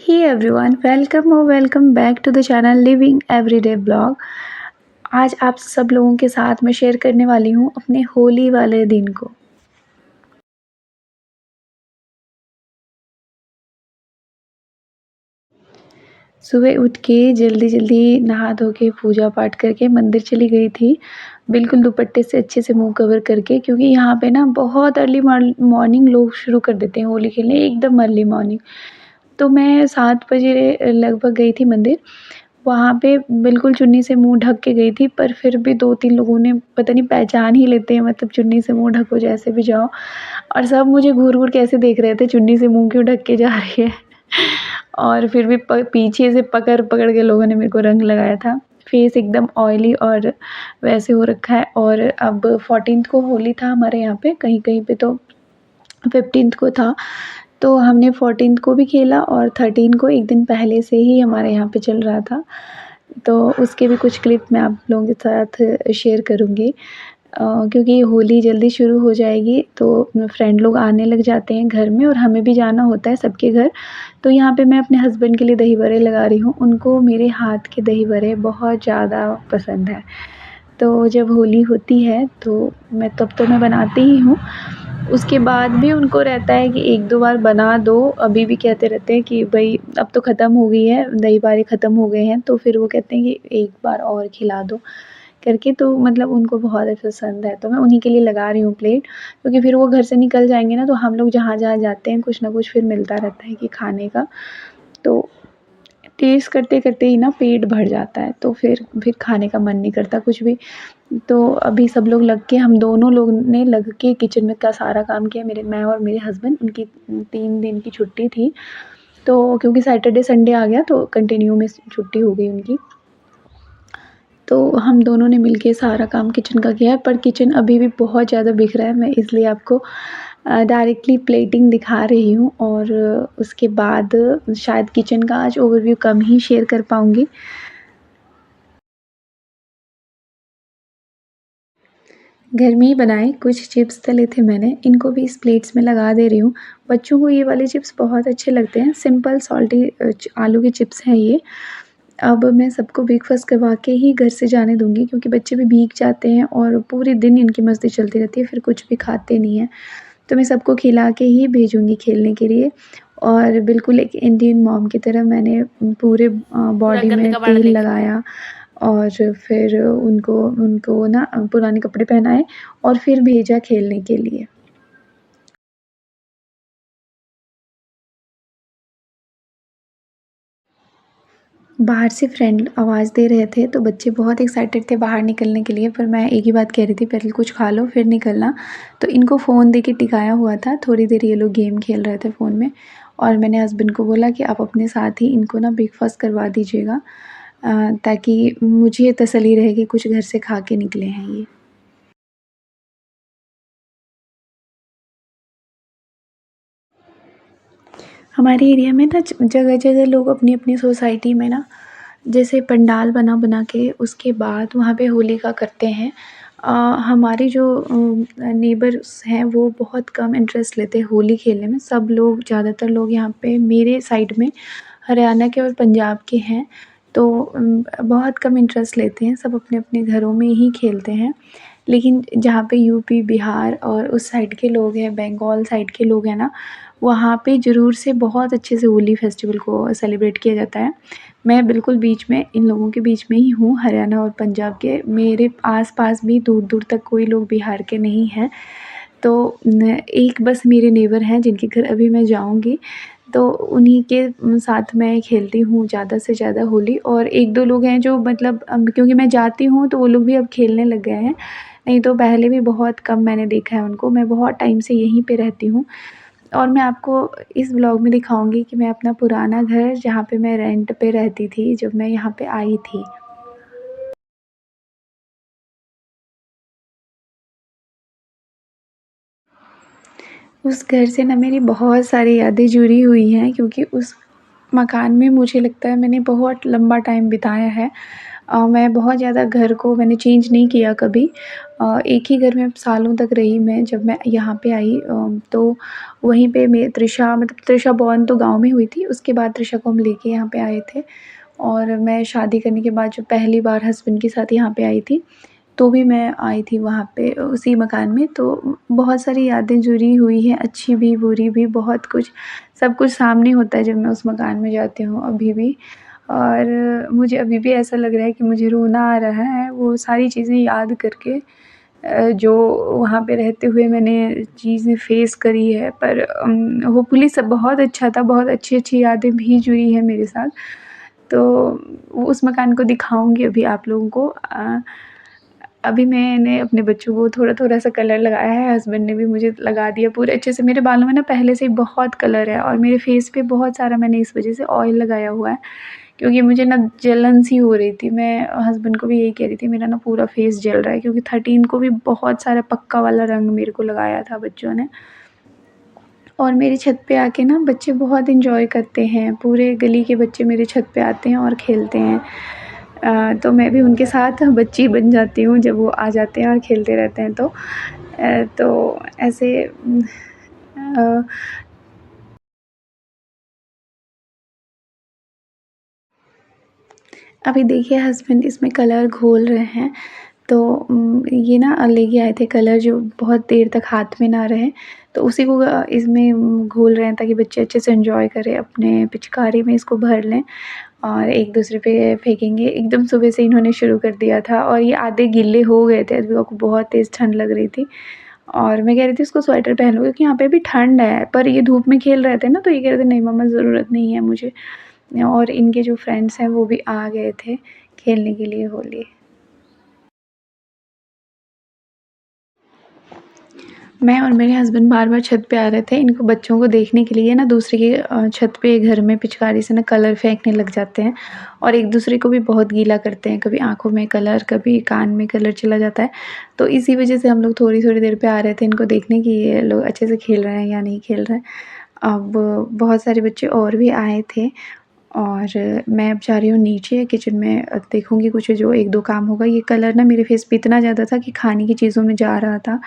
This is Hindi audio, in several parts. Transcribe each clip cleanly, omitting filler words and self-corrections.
Hey everyone, welcome or welcome back to the channel Living Everyday Blog। आज आप सब लोगों के साथ मैं शेयर करने वाली हूँ अपने होली वाले दिन को। सुबह उठ के जल्दी-जल्दी नहा धो के पूजा पाठ करके मंदिर चली गई थी। बिल्कुल दुपट्टे से अच्छे से मुँह कवर करके, क्योंकि यहाँ पे ना बहुत अर्ली मॉर्निंग लोग शुरू कर देते हैं होली खेलने, एकदम अर्ली मॉर्निंग। तो मैं 7 बजे लगभग गई थी मंदिर। वहाँ पे बिल्कुल चुन्नी से मुँह ढक के गई थी, पर फिर भी 2-3 लोगों ने पता नहीं पहचान ही लेते हैं, मतलब चुन्नी से मुँह ढको जैसे भी जाओ, और सब मुझे घूर-घूर के ऐसे देख रहे थे, चुन्नी से मुँह क्यों ढक के जा रही है। और फिर भी पीछे से पकड़-पकड़ के लोगों ने मेरे को रंग लगाया था। फेस एकदम ऑयली और वैसे हो रखा है। और अब 14th को होली था हमारे यहाँ पे, कहीं-कहीं पे तो 15th को था। तो हमने 14th को भी खेला और 13 को एक दिन पहले से ही हमारे यहाँ पे चल रहा था। तो उसके भी कुछ क्लिप मैं आप लोगों के साथ शेयर करूँगी। क्योंकि होली जल्दी शुरू हो जाएगी तो फ्रेंड लोग आने लग जाते हैं घर में, और हमें भी जाना होता है सबके घर। तो यहाँ पे मैं अपने हस्बैंड के लिए दही बड़े लगा रही हूँ। उनको मेरे हाथ के दही बड़े बहुत ज़्यादा पसंद है। तो जब होली होती है तो तब तो मैं बनाती ही हूँ। उसके बाद भी उनको रहता है कि 1-2 बार बना दो। अभी भी कहते रहते हैं कि भई अब तो ख़त्म हो गई है, दही बड़े ख़त्म हो गए हैं, तो फिर वो कहते हैं कि एक बार और खिला दो करके। तो मतलब उनको बहुत पसंद है, तो मैं उन्हीं के लिए लगा रही हूँ प्लेट, क्योंकि फिर वो घर से निकल जाएँगे ना, तो हम लोग जहाँ-जहाँ जाते हैं कुछ ना कुछ फिर मिलता रहता है कि खाने का। तो टेस्ट करते-करते ही ना पेट भर जाता है, तो फिर खाने का मन नहीं करता कुछ भी। तो अभी सब लोग लग के, हम दोनों लोग ने लग के किचन में का सारा काम किया। मैं और मेरे हस्बैंड, उनकी 3 दिन की छुट्टी थी, तो क्योंकि सैटरडे संडे आ गया तो कंटिन्यू में छुट्टी हो गई उनकी। तो हम दोनों ने मिलके सारा काम किचन का किया है, पर किचन अभी भी बहुत ज़्यादा बिखरा है। मैं इसलिए आपको डायरेक्टली प्लेटिंग दिखा रही हूँ, और उसके बाद शायद किचन का आज ओवरव्यू कम ही शेयर कर पाऊँगी। घर में ही बनाए कुछ चिप्स तले थे मैंने, इनको भी इस प्लेट्स में लगा दे रही हूँ। बच्चों को ये वाले चिप्स बहुत अच्छे लगते हैं, सिंपल सॉल्टी आलू के चिप्स हैं ये। अब मैं सबको ब्रेकफ़ास्ट करवा के ही घर से जाने दूँगी, क्योंकि बच्चे भी भीग जाते हैं और पूरे दिन इनकी मस्ती चलती रहती है, फिर कुछ भी खाते नहीं हैं। तो मैं सबको खिला के ही भेजूँगी खेलने के लिए। और बिल्कुल एक इंडियन मॉम की तरह मैंने पूरे पूरा बॉडी गंद में कबाड़ तेल देख लो। लगाया, और फिर उनको उनको ना पुराने कपड़े पहनाए और फिर भेजा खेलने के लिए। बाहर से फ्रेंड आवाज़ दे रहे थे, तो बच्चे बहुत एक्साइटेड थे बाहर निकलने के लिए, पर मैं एक ही बात कह रही थी, पहले कुछ खा लो फिर निकलना। तो इनको फ़ोन दे के टिकाया हुआ था, थोड़ी देर ये लोग गेम खेल रहे थे फ़ोन में, और मैंने हस्बैंड को बोला कि आप अपने साथ ही इनको ना ब्रेकफ़ास्ट करवा दीजिएगा, ताकि मुझे तसल्ली रहे कि कुछ घर से खा के निकले हैं ये। हमारे एरिया में ना जगह-जगह लोग अपनी-अपनी सोसाइटी में ना जैसे पंडाल बना-बना के उसके बाद वहाँ पे होली का करते हैं। अ, हमारे जो नेबर्स हैं वो बहुत कम इंटरेस्ट लेते हैं होली खेलने में। सब लोग, ज़्यादातर लोग यहाँ पे मेरे साइड में हरियाणा के और पंजाब के हैं, तो बहुत कम इंटरेस्ट लेते हैं, सब अपने-अपने घरों में ही खेलते हैं। लेकिन जहाँ पे यूपी, बिहार और उस साइड के लोग हैं, बंगाल साइड के लोग हैं ना, वहाँ पे ज़रूर से बहुत अच्छे से होली फेस्टिवल को सेलिब्रेट किया जाता है। मैं बिल्कुल बीच में, इन लोगों के बीच में ही हूँ, हरियाणा और पंजाब के। मेरे आस-पास भी दूर-दूर तक कोई लोग बिहार के नहीं हैं। तो न एक बस मेरे नेबर हैं जिनके घर अभी मैं जाऊँगी, तो उन्हीं के साथ मैं खेलती हूँ ज़्यादा से ज़्यादा होली। और 1-2 लोग हैं जो मतलब क्योंकि मैं जाती हूँ तो वो लोग भी अब खेलने लग गए हैं, नहीं तो पहले भी बहुत कम मैंने देखा है उनको। मैं बहुत टाइम से यहीं पे रहती हूँ, और मैं आपको इस व्लॉग में दिखाऊँगी कि मैं अपना पुराना घर, जहाँ पे मैं रेंट पे रहती थी जब मैं यहाँ पे आई थी। उस घर से ना मेरी बहुत सारी यादें जुड़ी हुई हैं, क्योंकि उस मकान में मुझे लगता है मैंने बहुत लंबा टाइम बिताया है। मैं बहुत ज़्यादा घर को मैंने चेंज नहीं किया कभी। एक ही घर में सालों तक रही मैं। जब मैं यहाँ पे आई तो वहीं पे मैं तृषा मतलब तृषा बॉर्न तो गाँव में हुई थी, उसके बाद तृषा को हम लेके यहाँ पे आए थे। और मैं शादी करने के बाद जो पहली बार हस्बैंड के साथ यहाँ पे आई थी, तो भी मैं आई थी वहाँ पे उसी मकान में। तो बहुत सारी यादें जुड़ी हुई हैं, अच्छी भी, बुरी भी, बहुत कुछ, सब कुछ सामने होता है जब मैं उस मकान में जाती हूँ अभी भी। और मुझे अभी भी ऐसा लग रहा है कि मुझे रोना आ रहा है वो सारी चीज़ें याद करके, जो वहाँ पे रहते हुए मैंने चीज़ें फ़ेस करी है। पर होपफुली सब बहुत अच्छा था, बहुत अच्छी-अच्छी यादें भी जुड़ी हैं मेरे साथ। तो उस मकान को दिखाऊँगी अभी आप लोगों को। अभी मैंने अपने बच्चों को थोड़ा-थोड़ा सा कलर लगाया है, हस्बैंड ने भी मुझे लगा दिया पूरे अच्छे से। मेरे बालों में ना पहले से ही बहुत कलर है और मेरे फेस पे बहुत सारा मैंने इस वज़ह से ऑयल लगाया हुआ है, क्योंकि मुझे ना जलन सी हो रही थी। मैं हस्बैंड को भी यही कह रही थी, मेरा ना पूरा फेस जल रहा है, क्योंकि 13 को भी बहुत सारा पक्का वाला रंग मेरे को लगाया था बच्चों ने। और मेरी छत पे आके ना बच्चे बहुत एन्जॉय करते हैं, पूरे गली के बच्चे मेरे छत पे आते हैं और खेलते हैं। तो मैं भी उनके साथ बच्ची बन जाती हूँ जब वो आ जाते हैं और खेलते रहते हैं तो। तो ऐसे अ, अभी देखिए हस्बैंड इसमें कलर घोल रहे हैं। तो ये ना लेके आए थे कलर जो बहुत देर तक हाथ में ना रहे, तो उसी को इसमें घोल रहे हैं ताकि बच्चे अच्छे से एन्जॉय करें, अपने पिचकारी में इसको भर लें और एक-दूसरे पे फेंकेंगे। एकदम सुबह से इन्होंने शुरू कर दिया था और ये आधे गीले हो गए थे, अभी को बहुत तेज़ ठंड लग रही थी। और मैं कह रही थी इसको स्वेटर पहन लो, क्योंकि यहाँ पे भी ठंड है, पर ये धूप में खेल रहे थे ना, तो ये कह रहे थे नहीं मम्मा ज़रूरत नहीं है मुझे। और इनके जो फ्रेंड्स हैं वो भी आ गए थे खेलने के लिए होली। मैं और मेरे हस्बैंड बार-बार छत पे आ रहे थे इनको बच्चों को देखने के लिए ना, दूसरे के छत पे घर में पिचकारी से ना कलर फेंकने लग जाते हैं और एक-दूसरे को भी बहुत गीला करते हैं। कभी आँखों में कलर, कभी कान में कलर चला जाता है। तो इसी वज़ह से हम लोग थोड़ी-थोड़ी देर पे आ रहे थे इनको देखने कि ये लोग अच्छे से खेल रहे हैं या नहीं खेल रहे हैं। अब बहुत सारे बच्चे और भी आए थे और मैं अब जा रही हूँ नीचे किचन में, देखूँगी कुछ जो 1-2 काम होगा। ये कलर ना मेरे फेस पे इतना ज़्यादा था कि खाने की चीज़ों में जा रहा था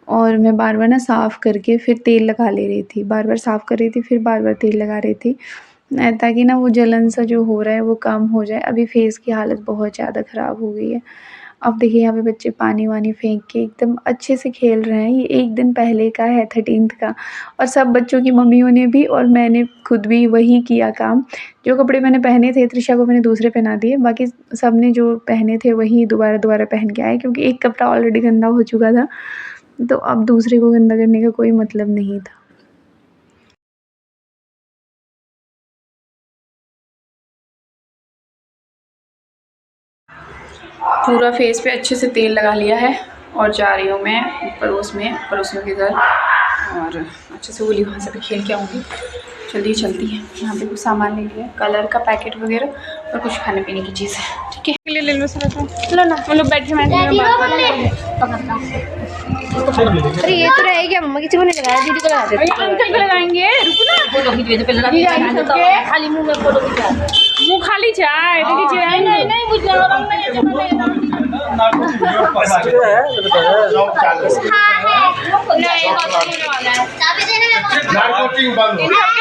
और मैं बार-बार ना साफ़ करके फिर तेल लगा ले रही थी। बार-बार साफ़ कर रही थी, फिर बार-बार तेल लगा रही थी, ताकि ना वो जलन सा जो हो रहा है वो कम हो जाए। अभी फेस की हालत बहुत ज़्यादा ख़राब हो गई है। अब देखिए यहाँ पे बच्चे पानी-वानी फेंक के एकदम अच्छे से खेल रहे हैं। ये 1 दिन पहले का है 13th का, और सब बच्चों की मम्मियों ने भी और मैंने खुद भी वही किया काम। जो कपड़े मैंने पहने थे, तृषा को मैंने दूसरे पहना दिए, बाकी सबने जो पहने थे वही दोबारा-दोबारा पहन के आए, क्योंकि एक कपड़ा ऑलरेडी गंदा हो चुका था, तो अब दूसरे को गंदा करने का कोई मतलब नहीं था। पूरा फेस पे अच्छे से तेल लगा लिया है और जा रही हूँ मैं पड़ोसियों के घर और अच्छे से होली वहाँ से भी खेल के आऊँगी। जल्दी चलती है, यहाँ पे कुछ सामान ले लिया, कलर का पैकेट वगैरह और कुछ खाने पीने की चीज़ है। ठीक है, के लिए ले लो सर, लो ना, हम लोग बैठे अरे ये तो रहेगा, मम्मा किसी को नहीं लगाया, दीदी को लगा देते, अंकल को लगाएंगे। रुको ना, फोटो खींच पहले खाली मुंह में फोटो खींचा, मुंह खाली चाय दीदी। नहीं नहीं मुझे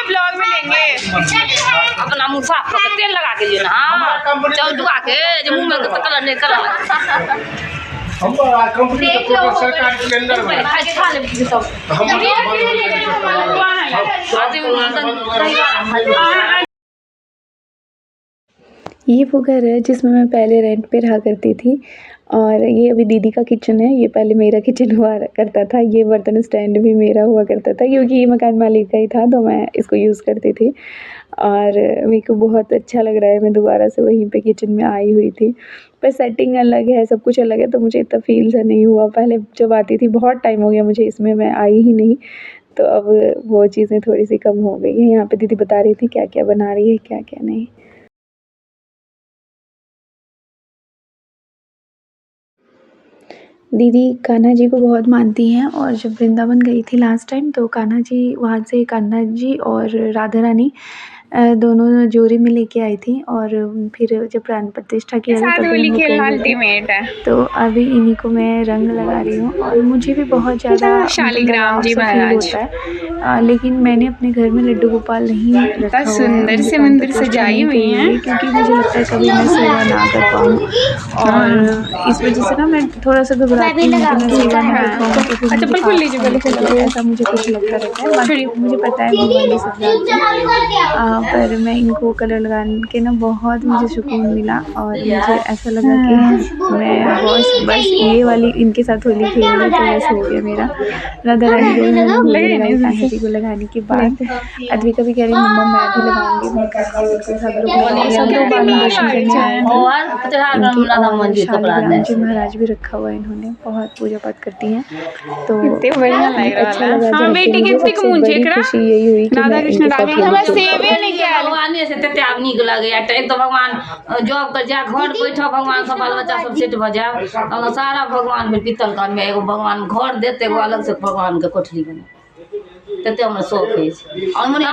ब्लॉग में लेंगे अपना मुंह साफ करके तेल लगा के लेना, चावल दुआ के जो मुंह में कलर नहीं कलर हम कंपनी का सरकार के अंदर में खा ले सब ये वो घर है जिसमें मैं पहले रेंट पे रहा करती थी और ये अभी दीदी का किचन है। ये पहले मेरा किचन हुआ करता था, ये बर्तन स्टैंड भी मेरा हुआ करता था, क्योंकि ये मकान मालिक का ही था तो मैं इसको यूज़ करती थी और मेरे को बहुत अच्छा लग रहा है, मैं दोबारा से वहीं पे किचन में आई हुई थी। पर सेटिंग अलग है, सब कुछ अलग है, तो मुझे इतना फ़ील सा नहीं हुआ। पहले जब आती थी, बहुत टाइम हो गया मुझे इसमें, मैं आई ही नहीं, तो अब वो चीज़ें थोड़ी-सी कम हो गई हैं। यहाँ पे दीदी बता रही थी क्या-क्या बना रही है, क्या-क्या नहीं। दीदी कान्हा जी को बहुत मानती हैं और जब वृंदावन गई थी लास्ट टाइम, तो कान्हा जी वहाँ से, कान्हा जी और राधा रानी दोनों जोड़ी में लेके आई थी और फिर जब प्राण प्रतिष्ठा किया था तभी हम लोग गए हुए थे। तो अभी इन्हीं को मैं रंग लगा रही हूँ और मुझे भी बहुत ज़्यादा मतलब लगाव सा फील होता है, लेकिन मैंने अपने घर में लड्डू गोपाल नहीं रखा हुआ है, उनकी प्राण प्रतिष्ठा नहीं करी हुई है क्योंकि मुझे लगता है कभी मैं सेवा ना कर पाऊँ और इस वजह से ना मैं थोड़ा सा घबराती हूँ कि मैं सेवा ना कर पाऊँ तो फिर मुझे पाप ना लग जाए, ऐसा मुझे कुछ लगता रहता है। बाकी मुझे पता है भगवान भी सब जानते हैं, पर मैं इनको कलर लगा के ना बहुत मुझे सुकून मिला और मुझे ऐसा लगा कि मैं बस ये वाली इनके साथ होली खेल ली तो बस हो गया मेरा। राधा रानी को भी मैंने होली लगाई कान्हा जी को लगाने के बाद। अद्विका भी कह रही मम्मा मैं भी लगाऊंगी, मैं करूँगी बिल्कुल। सब लोग बाद में दर्शन करने आए थे इनकी और शालिग्राम जी महाराज भी रखा हुआ है इन्होंने, बहुत पूजा पाठ करती हैं तो अच्छा लगा जाके। मुझे सबसे बड़ी खुशी यही हुई कि मैं इनके साथ भगवान से तते आब नीक लगैया। एक तो भगवान जॉब कर जा, घर बैठ भगवान सब बाल बच्चा सब सेट भ जाए, सारा भगवान में पीतल कान में एगो भगवान घर देते, एगो अलग से भगवान के कोठली बने तते हमरा शौक है और मने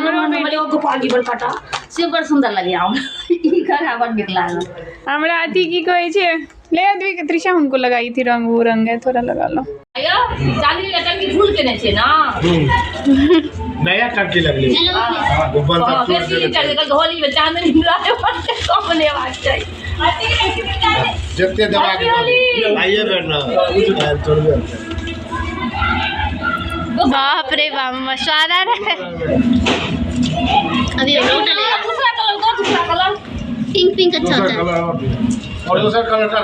गोपाल जी बड़ काटा से बड़ सुंदर लगे हमरा ई घर बड़ नीक लागल हमरा। अथी की कहै छै ले अद्वी के त्रिशा उनको लगाई थी रंग, वो रंग है थोड़ा लगा लो। आयो चाली ले टंकी फूल के ने छे ना नया टंकी लगले गोपाल का छोड़ दे कल होली में चांदनी मिलाते पड़ते कम लेवाक चाहिए जत्ते दवा के आइए बेटा छोड़ दे। बाप रे बाप मसाला है। अभी दूसरा कलर पिंक पिंक अच्छा होता है और दूसरा कलर का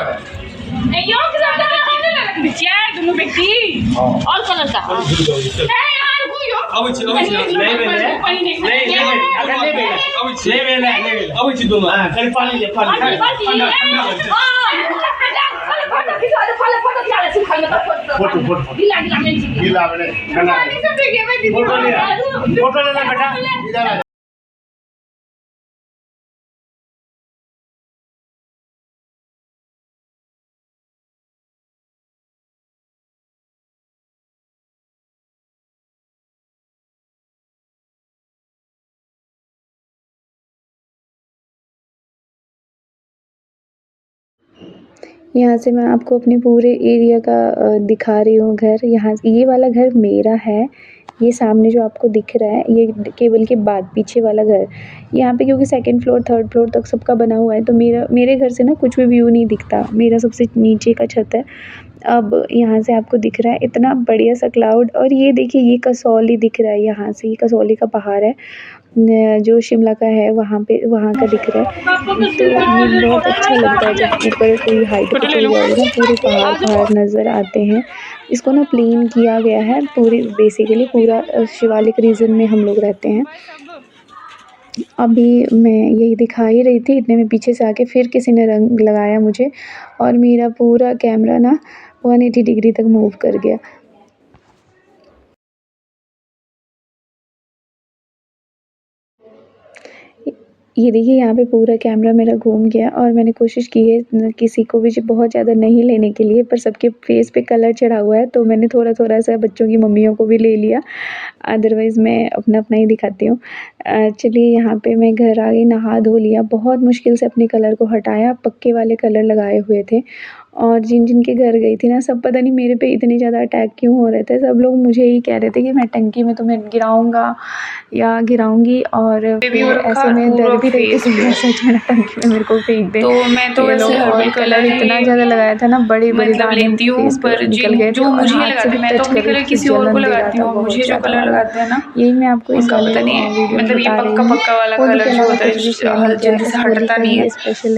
नहीं यो ज्यादा हमने लगा दिया दोनों व्यक्ति और कलर का ए यार को यो नहीं दोनों खाली पानी ले फोटो गीला फोटो ले बेटा। यहाँ से मैं आपको अपने पूरे एरिया का दिखा रही हूँ घर। यहाँ ये वाला घर मेरा है, ये सामने जो आपको दिख रहा है ये केबल के बाद पीछे वाला घर। यहाँ पे क्योंकि सेकंड फ्लोर थर्ड फ्लोर तक सबका बना हुआ है तो मेरे घर से ना कुछ भी व्यू नहीं दिखता, मेरा सबसे नीचे का छत है। अब यहाँ से आपको दिख रहा है इतना बढ़िया सा क्लाउड और ये देखिए ये कसौली दिख रहा है, यहाँ से ये कसौली का पहाड़ है जो शिमला का है वहाँ का दिख रहा है। तो ये बहुत अच्छा लगता है जब ऊपर कोई हाइट पे चले जाओगे ना पूरे पहाड़ नज़र आते हैं। इसको ना प्लेन किया गया है पूरी बेसिकली पूरा शिवालिक रीजन में हम लोग रहते हैं। अभी मैं यही दिखा ही रही थी इतने में पीछे से आके फिर किसी ने रंग लगाया मुझे और मेरा पूरा कैमरा ना 180 डिग्री तक मूव कर गया। ये देखिए यहाँ पे पूरा कैमरा मेरा घूम गया और मैंने कोशिश की है किसी को भी बहुत ज़्यादा नहीं लेने के लिए, पर सबके फेस पे कलर चढ़ा हुआ है तो मैंने थोड़ा सा बच्चों की मम्मियों को भी ले लिया, अदरवाइज़ मैं अपना ही दिखाती हूँ। चलिए यहाँ पे मैं घर आ गई, नहा धो लिया, बहुत मुश्किल से अपने कलर को हटाया, पक्के वाले कलर लगाए हुए थे और जिन के घर गई थी ना सब पता नहीं मेरे पे इतने ज़्यादा अटैक क्यों हो रहे थे। सब लोग मुझे ही कह रहे थे कि मैं टंकी में तुम्हें गिराऊँगा या गिराऊँगी और फिर ऐसे में डर भी रही थी कि सच में टंकी में मेरे को फेंक दे। तो मैं तो वैसे हर्बल कलर इतना ज़्यादा लगाया था ना, बड़े मतलब लेती हूँ पर जो मुझे लगाते हैं मैं तो अपने कलर किसी और को लगाती हूँ, मुझे जो कलर लगाते हैं ना यही मैं आपको इस वाले पता नहीं मतलब ये पक्का वाला कलर जो होता है जल्दी से हटता नहीं है,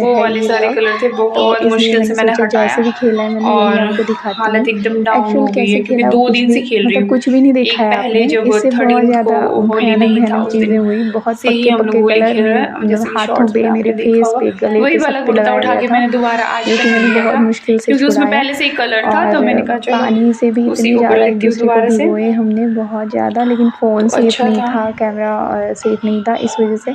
वो वाले सारे कलर थे, बहुत मुश्किल से मैंने हटाया और हालत एकदम डाउन हो गई है क्योंकि 2 दिन से खेल रही हूँ। कुछ भी नहीं देखा है पहले जब थर्ड को होली नहीं था उस दिन हुई, बहुत से ही हम लोग होली खेल रहे हैं, जैसे हाथों पे मेरे फेस पे गले वही वाला कुर्ता उठा के मैंने दोबारा आज मैंने बहुत मुश्किल से क्योंकि उसमें पहले से ही कलर था तो मैंने कहा चलो पानी से भी इतनी ज़्यादा एक दूसरे को भिगोए हमने बहुत ज़्यादा, लेकिन फ़ोन सेफ नहीं था, कैमरा सेफ नहीं था, इस वजह से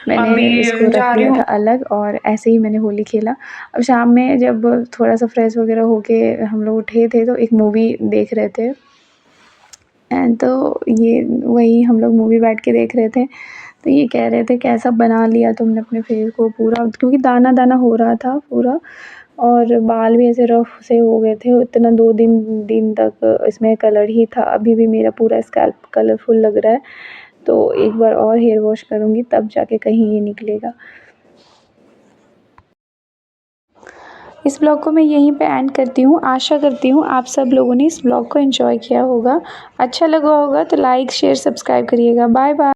मैंने इसको रख दिया था अलग और ऐसे ही मैंने होली खेला। अब शाम में जब थोड़ा सा फ्रेश वगैरह होके हम लोग उठे थे तो एक मूवी देख रहे थे एंड तो ये वही हम लोग मूवी बैठ के देख रहे थे तो ये कह रहे थे कैसा बना लिया तुमने अपने फेस को पूरा, क्योंकि दाना दाना हो रहा था पूरा और बाल भी ऐसे रफ से हो गए थे इतना 2 दिन तक इसमें कलर ही था। अभी भी मेरा पूरा स्कैल्प कलरफुल लग रहा है, तो एक बार और हेयर वॉश करूँगी तब जाके कहीं ये निकलेगा। इस ब्लॉग को मैं यहीं पे एंड करती हूँ। आशा करती हूँ आप सब लोगों ने इस ब्लॉग को एंजॉय किया होगा। अच्छा लगा होगा तो लाइक शेयर सब्सक्राइब करिएगा। Bye bye.